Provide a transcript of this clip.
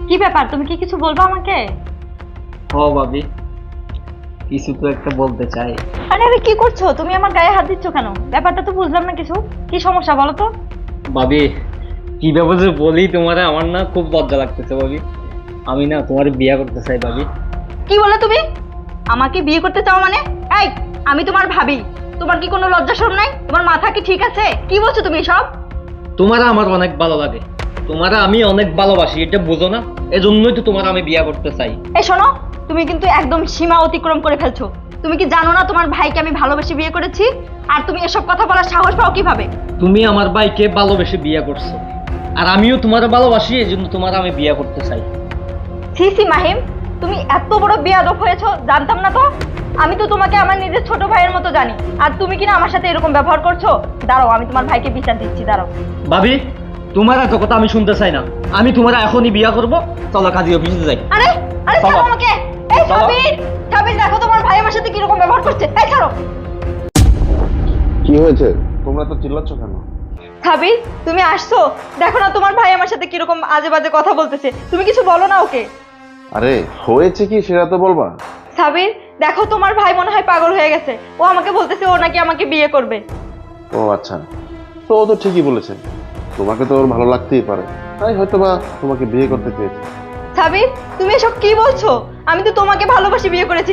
কি ব্যাপার, তুমি কি কিছু বলবো আমাকে? ভাবি, কিছু তো একটা বলতে চাই। আরে আরে কি করছো তুমি? আমার গায়ে হাত দিচ্ছ কেন? ব্যাপারটা তো বুঝলাম না কিছু। কি সমস্যা বলো তো? ভাবি, কিভাবে যে বলি তোমারে, আমার না খুব লজ্জা লাগতেছে ভাবি। আমি না তোমার বিয়ে করতে চাই ভাবি। কি বলে তুমি? আমাকে বিয়ে করতে চাও মানে? এই, আমি তোমার ভাবি। তোমার কি কোনো লজ্জা শরম নাই? তোমার মাথা কি ঠিক আছে? কি বলছো তুমি সব? তোমারা আমার অনেক ভালো লাগে, তোমারা আমি অনেক ভালোবাসি, এটা বুঝো না? এজন্যই তো তোমার আমি বিয়ে করতে চাই। এই শোনো, তুমি কিন্তু একদম সীমা অতিক্রম করে ফেলছো। তুমি কি জানো না তোমার ভাইকে আমি ভালোবেসে বিয়ে করেছি? আর তুমি এসব কথা বলার সাহস পাও কিভাবে? তুমি আমার ভাইকে ভালোবেসে বিয়ে করছো, আর আমিও তোমার ভালোবাসি, এই জন্য তোমার আমি বিয়ে করতে চাই। সি সি মাহিম, তুমি এত বড় বেয়াদব হয়েছো, জানতাম না তো। আমি তো তোমাকে আমার নিজের ছোট ভাইয়ের মতো জানি, আর তুমি কিনা আমার সাথে এরকম ব্যবহার করছো। দাঁড়াও, আমি তোমার ভাইকে বিচার দিচ্ছি, দাঁড়াও। ভাবি, তোমার এত কথা আমি শুনতে চাই না। আমি তোমার এখনই বিয়ে করবো। চলো কাজী অফিসে যাই। আরে আরে চলো। ছাড়ো আমাকে। এই চলো। সাবির, সাবির দেখো তোমার ভাই আমার সাথে কিরকম ব্যবহার করছে। এই ছাড়ো। কি হয়েছে? তোমরা তো চিল্লাচ্ছ কেন? সাবির, তুমি আসছো? দেখো না তোমার ভাই আমার সাথে কিরকম আজে বাজে কথা বলতেছে। তুমি কিছু বলো না ওকে। আরে হয়েছে কি সেটা তো বলবা। সাবির, দেখো তোমার ভাই মনে হয় পাগল হয়ে গেছে। ও আমাকে বলতেছে ও নাকি আমাকে বিয়ে করবে। ও আচ্ছা, তো ও তো ঠিকই বলেছে, তোমাকে তো ওর ভালো লাগতেই পারে, তাই হয়তোবা তোমাকে বিয়ে করতে চেয়েছে। সাবির, তুমি এসব কি বলছো? আমি তো তোমাকে ভালোবাসি বিয়ে করেছি।